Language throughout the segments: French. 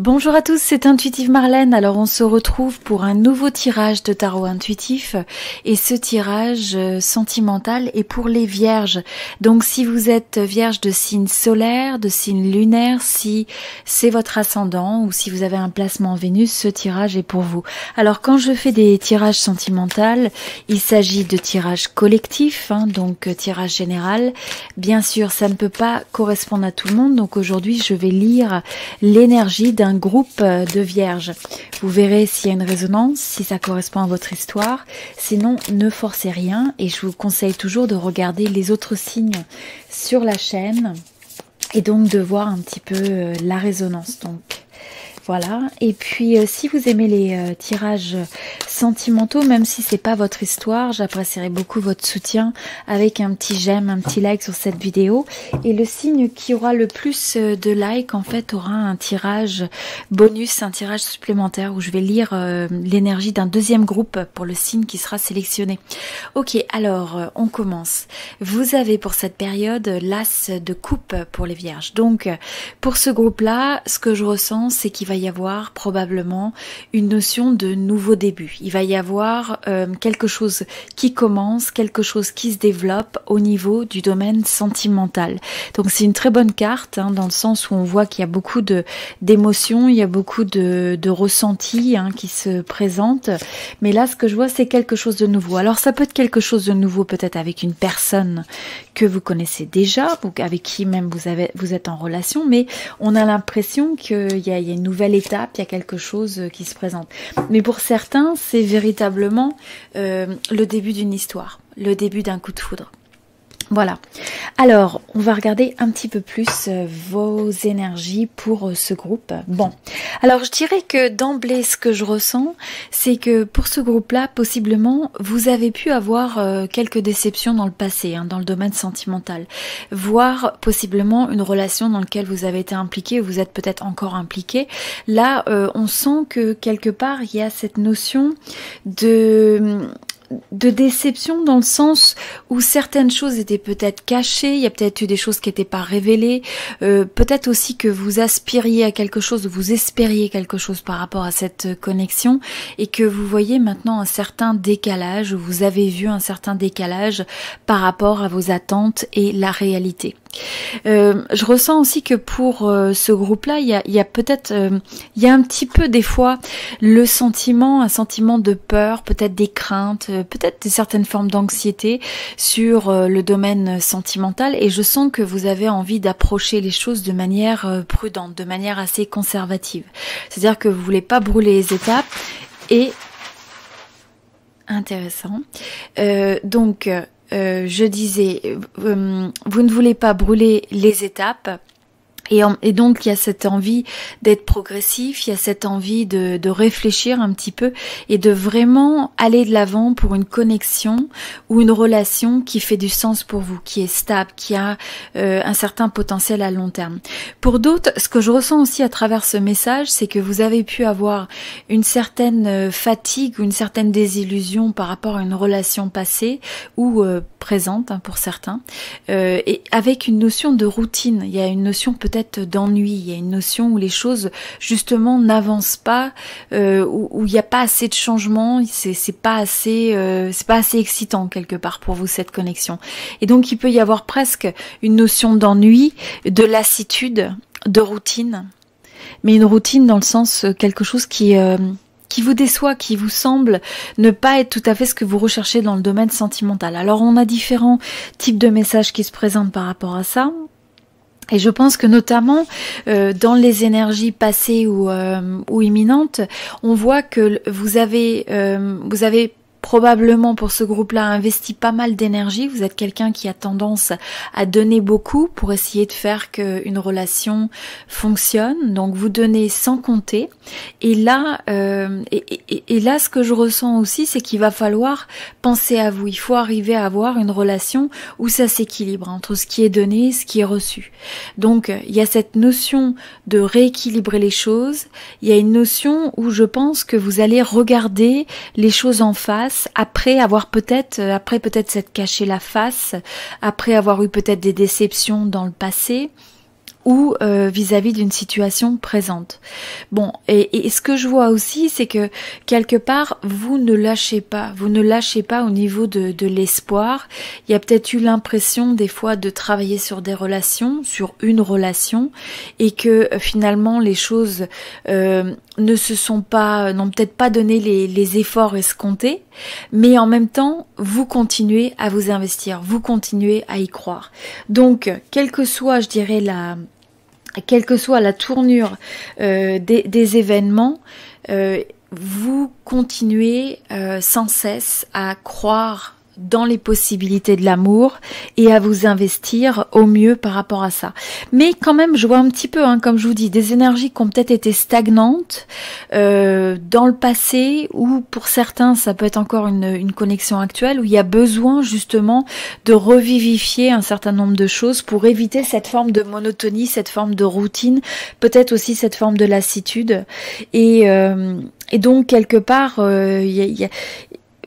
Bonjour à tous, c'est Intuitive Marlène. Alors on se retrouve pour un nouveau tirage de tarot intuitif et ce tirage sentimental est pour les vierges. Donc si vous êtes vierge de signe solaire, de signe lunaire, si c'est votre ascendant ou si vous avez un placement en Vénus, ce tirage est pour vous. Alors quand je fais des tirages sentimentaux, il s'agit de tirages collectifs, donc tirage général. Bien sûr, ça ne peut pas correspondre à tout le monde, donc aujourd'hui je vais lire l'énergie d'un groupe de vierges. Vous verrez s'il y a une résonance, si ça correspond à votre histoire. Sinon, ne forcez rien et je vous conseille toujours de regarder les autres signes sur la chaîne et donc de voir un petit peu la résonance. Donc voilà, et puis si vous aimez les tirages sentimentaux, même si c'est pas votre histoire, j'apprécierais beaucoup votre soutien avec un petit j'aime, un petit like sur cette vidéo. Et le signe qui aura le plus de likes, en fait, aura un tirage bonus, un tirage supplémentaire où je vais lire l'énergie d'un deuxième groupe pour le signe qui sera sélectionné. Ok, alors on commence. Vous avez pour cette période l'as de coupe pour les vierges. Donc pour ce groupe-là, ce que je ressens, c'est qu'il va y avoir probablement une notion de nouveau début. Il va y avoir quelque chose qui commence, quelque chose qui se développe au niveau du domaine sentimental. Donc c'est une très bonne carte, dans le sens où on voit qu'il y a beaucoup d'émotions, il y a beaucoup de ressentis qui se présentent. Mais là, ce que je vois, c'est quelque chose de nouveau. Alors ça peut être quelque chose de nouveau peut-être avec une personne que vous connaissez déjà, ou avec qui même vous êtes en relation, mais on a l'impression qu'il y a une nouvelle étape, il y a quelque chose qui se présente. Mais pour certains, c'est véritablement le début d'une histoire, le début d'un coup de foudre. Voilà. Alors, on va regarder un petit peu plus vos énergies pour ce groupe. Bon, alors je dirais que d'emblée, ce que je ressens, c'est que pour ce groupe-là, possiblement, vous avez pu avoir quelques déceptions dans le passé, dans le domaine sentimental, voire possiblement une relation dans laquelle vous avez été impliqué, vous êtes peut-être encore impliqué. Là, on sent que quelque part, il y a cette notion de déception dans le sens où certaines choses étaient peut-être cachées, il y a peut-être eu des choses qui n'étaient pas révélées, peut-être aussi que vous aspiriez à quelque chose, vous espériez quelque chose par rapport à cette connexion et que vous voyez maintenant un certain décalage, ou vous avez vu un certain décalage par rapport à vos attentes et la réalité. Je ressens aussi que pour ce groupe-là, il y a peut-être, il y a un petit peu des fois un sentiment de peur, peut-être des craintes, peut-être certaines formes d'anxiété sur le domaine sentimental. Et je sens que vous avez envie d'approcher les choses de manière prudente, de manière assez conservative. C'est-à-dire que vous voulez pas brûler les étapes et intéressant. Je disais, vous ne voulez pas brûler les étapes. Et donc il y a cette envie d'être progressif, il y a cette envie de réfléchir un petit peu et de vraiment aller de l'avant pour une connexion ou une relation qui fait du sens pour vous, qui est stable, qui a un certain potentiel à long terme. Pour d'autres, ce que je ressens aussi à travers ce message, c'est que vous avez pu avoir une certaine fatigue ou une certaine désillusion par rapport à une relation passée ou présente pour certains, et avec une notion de routine. Il y a une notion peut-être d'ennui, il y a une notion où les choses justement n'avancent pas, où il n'y a pas assez de changements, c'est pas assez excitant quelque part pour vous cette connexion. Et donc il peut y avoir presque une notion d'ennui, de lassitude, de routine, mais une routine dans le sens quelque chose qui vous déçoit, qui vous semble ne pas être tout à fait ce que vous recherchez dans le domaine sentimental. Alors on a différents types de messages qui se présentent par rapport à ça. Et je pense que notamment dans les énergies passées ou imminentes, on voit que vous avez probablement pour ce groupe-là investi pas mal d'énergie. Vous êtes quelqu'un qui a tendance à donner beaucoup pour essayer de faire qu'une relation fonctionne. Donc vous donnez sans compter. Et là, là, ce que je ressens aussi, c'est qu'il va falloir penser à vous. Il faut arriver à avoir une relation où ça s'équilibre entre ce qui est donné et ce qui est reçu. Donc il y a cette notion de rééquilibrer les choses. Il y a une notion où je pense que vous allez regarder les choses en face passe après avoir peut-être s'être caché la face, après avoir eu peut-être des déceptions dans le passé, ou vis-à-vis d'une situation présente. Bon, et ce que je vois aussi, c'est que quelque part, vous ne lâchez pas au niveau de l'espoir. Il y a peut-être eu l'impression des fois de travailler sur des relations, sur une relation, et que finalement les choses n'ont peut-être pas donné les efforts escomptés, mais en même temps, vous continuez à vous investir, vous continuez à y croire. Donc, quelle que soit la tournure des événements, vous continuez sans cesse à croire dans les possibilités de l'amour et à vous investir au mieux par rapport à ça. Mais quand même, je vois un petit peu, comme je vous dis, des énergies qui ont peut-être été stagnantes dans le passé, ou pour certains, ça peut être encore une connexion actuelle, où il y a besoin justement de revivifier un certain nombre de choses pour éviter cette forme de monotonie, cette forme de routine, peut-être aussi cette forme de lassitude. Et donc, quelque part,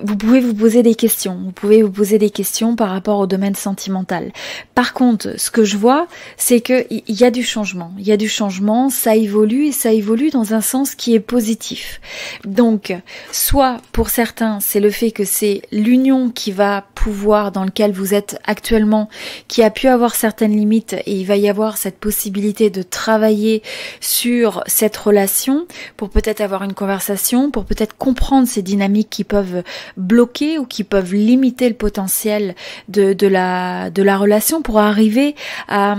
vous pouvez vous poser des questions. Vous pouvez vous poser des questions par rapport au domaine sentimental. Par contre, ce que je vois, c'est que il y a du changement. Il y a du changement, ça évolue, et ça évolue dans un sens qui est positif. Donc, soit pour certains, c'est le fait que c'est l'union qui va pouvoir, dans lequel vous êtes actuellement, qui a pu avoir certaines limites, et il va y avoir cette possibilité de travailler sur cette relation pour peut-être avoir une conversation, pour peut-être comprendre ces dynamiques qui peuvent bloquer ou qui peuvent limiter le potentiel de la relation, pour arriver à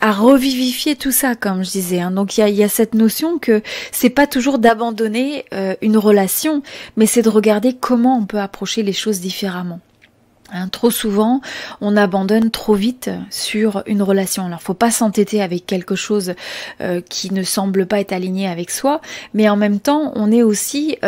revivifier tout ça, comme je disais. Donc il y a cette notion que c'est pas toujours d'abandonner une relation, mais c'est de regarder comment on peut approcher les choses différemment. Trop souvent, on abandonne trop vite sur une relation. Alors, faut pas s'entêter avec quelque chose qui ne semble pas être aligné avec soi, mais en même temps, on est aussi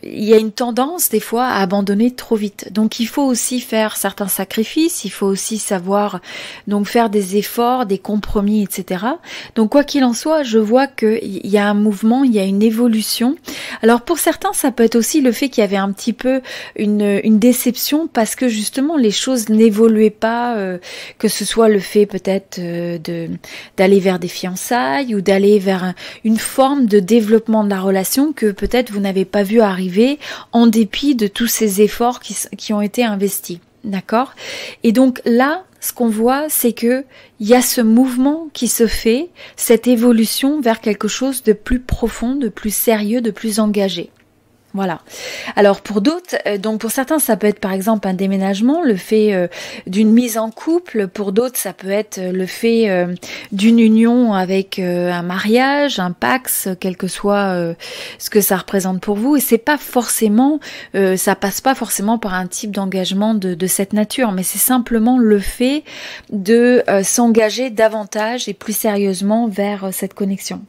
il y a une tendance des fois à abandonner trop vite. Donc il faut aussi faire certains sacrifices, il faut aussi savoir donc faire des efforts, des compromis, etc. Donc quoi qu'il en soit, je vois qu'il y a un mouvement, il y a une évolution. Alors pour certains, ça peut être aussi le fait qu'il y avait un petit peu une déception parce que justement les choses n'évoluaient pas, que ce soit le fait peut-être d'aller vers des fiançailles ou d'aller vers une forme de développement de la relation que peut-être vous n'avez pas vu arriver en dépit de tous ces efforts qui ont été investis. D'accord ? Et donc là, ce qu'on voit, c'est que il y a ce mouvement qui se fait, cette évolution vers quelque chose de plus profond, de plus sérieux, de plus engagé. Voilà. Alors pour d'autres, donc pour certains, ça peut être par exemple un déménagement, le fait d'une mise en couple. Pour d'autres, ça peut être le fait d'une union avec un mariage, un pax, quel que soit ce que ça représente pour vous. Et c'est pas forcément, ça passe pas forcément par un type d'engagement de cette nature, mais c'est simplement le fait de s'engager davantage et plus sérieusement vers cette connexion.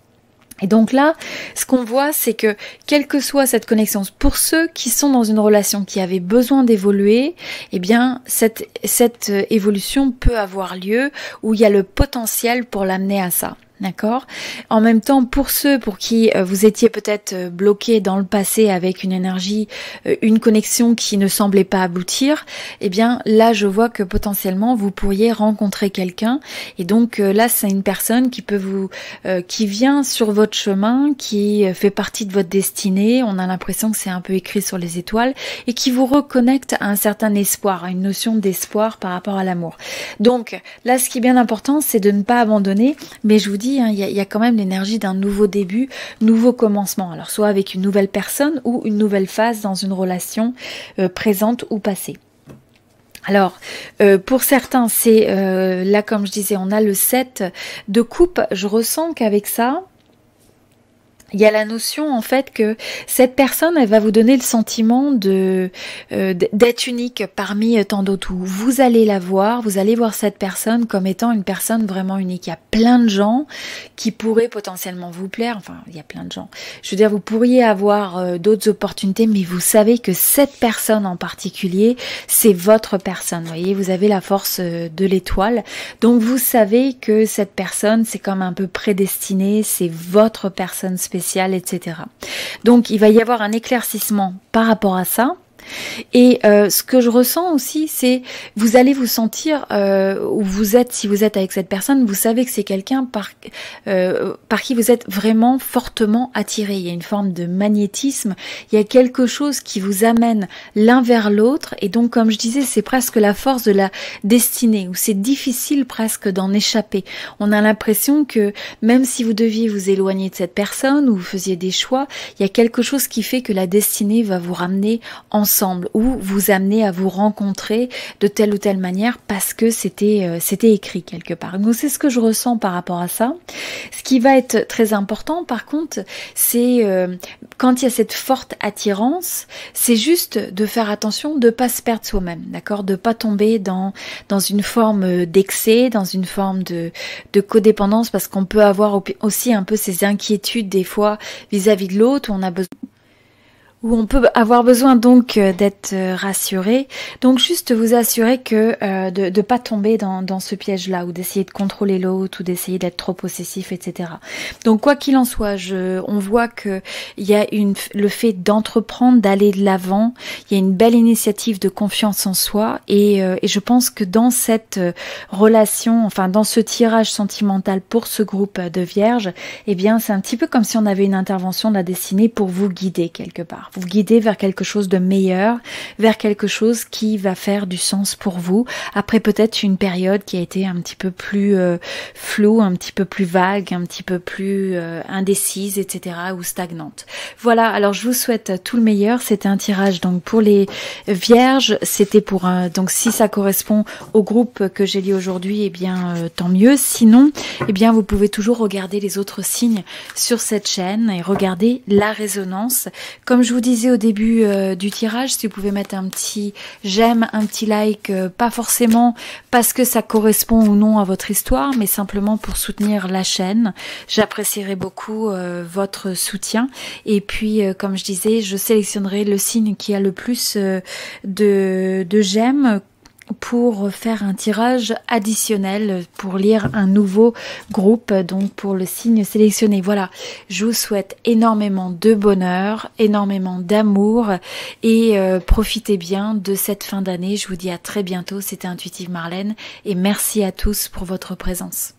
Et donc là, ce qu'on voit, c'est que quelle que soit cette connexion, pour ceux qui sont dans une relation qui avait besoin d'évoluer, eh bien cette évolution peut avoir lieu, où il y a le potentiel pour l'amener à ça. D'accord ? En même temps, pour ceux pour qui vous étiez peut-être bloqué dans le passé avec une énergie, une connexion qui ne semblait pas aboutir, eh bien là je vois que potentiellement vous pourriez rencontrer quelqu'un, et donc là c'est une personne qui peut qui vient sur votre chemin, qui fait partie de votre destinée. On a l'impression que c'est un peu écrit sur les étoiles, et qui vous reconnecte à un certain espoir, à une notion d'espoir par rapport à l'amour. Donc là, ce qui est bien important, c'est de ne pas abandonner, mais je vous dis, il y a quand même l'énergie d'un nouveau début, nouveau commencement. Alors soit avec une nouvelle personne ou une nouvelle phase dans une relation présente ou passée. Alors, pour certains, c'est là, comme je disais, on a le 7 de coupe. Je ressens qu'avec ça, il y a la notion en fait que cette personne, elle va vous donner le sentiment d'être unique parmi tant d'autres. Vous allez vous allez voir cette personne comme étant une personne vraiment unique. Il y a plein de gens qui pourraient potentiellement vous plaire. Enfin, il y a plein de gens. Je veux dire, vous pourriez avoir d'autres opportunités, mais vous savez que cette personne en particulier, c'est votre personne. Vous voyez, vous avez la force de l'étoile. Donc, vous savez que cette personne, c'est comme un peu prédestiné. C'est votre personne spéciale. spécial, etc. Donc il va y avoir un éclaircissement par rapport à ça. Et ce que je ressens aussi, c'est vous allez vous sentir où vous êtes, si vous êtes avec cette personne, vous savez que c'est quelqu'un par qui vous êtes vraiment fortement attiré. Il y a une forme de magnétisme, il y a quelque chose qui vous amène l'un vers l'autre, et donc comme je disais, c'est presque la force de la destinée, où c'est difficile presque d'en échapper. On a l'impression que même si vous deviez vous éloigner de cette personne, ou vous faisiez des choix, il y a quelque chose qui fait que la destinée va vous ramener ensemble, ou vous amener à vous rencontrer de telle ou telle manière parce que c'était écrit quelque part. Donc c'est ce que je ressens par rapport à ça. Ce qui va être très important par contre, c'est quand il y a cette forte attirance, c'est juste de faire attention de pas se perdre soi-même, d'accord, de pas tomber dans une forme d'excès, dans une forme de codépendance, parce qu'on peut avoir aussi un peu ces inquiétudes des fois vis-à-vis de l'autre, où on peut avoir besoin donc d'être rassuré. Donc juste vous assurer que de pas tomber dans ce piège-là, ou d'essayer de contrôler l'autre, ou d'essayer d'être trop possessif, etc. Donc quoi qu'il en soit, on voit que il y a le fait d'entreprendre, d'aller de l'avant. Il y a une belle initiative de confiance en soi, et je pense que dans cette relation, enfin dans ce tirage sentimental pour ce groupe de vierges, eh bien c'est un petit peu comme si on avait une intervention de la destinée pour vous guider quelque part. Vous guider vers quelque chose de meilleur, vers quelque chose qui va faire du sens pour vous, après peut-être une période qui a été un petit peu plus floue, un petit peu plus vague, un petit peu plus indécise, etc., ou stagnante. Voilà, alors je vous souhaite tout le meilleur. C'était un tirage donc pour les vierges, c'était pour donc si ça correspond au groupe que j'ai lu aujourd'hui, eh bien tant mieux. Sinon, eh bien vous pouvez toujours regarder les autres signes sur cette chaîne et regarder la résonance. Comme je vous disais au début du tirage, si vous pouvez mettre un petit j'aime, un petit like, pas forcément parce que ça correspond ou non à votre histoire, mais simplement pour soutenir la chaîne. J'apprécierais beaucoup votre soutien. Et puis, comme je disais, je sélectionnerai le signe qui a le plus de j'aime pour faire un tirage additionnel, pour lire un nouveau groupe, donc pour le signe sélectionné. Voilà, je vous souhaite énormément de bonheur, énormément d'amour, et profitez bien de cette fin d'année. Je vous dis à très bientôt, c'était Intuitive Marlène, et merci à tous pour votre présence.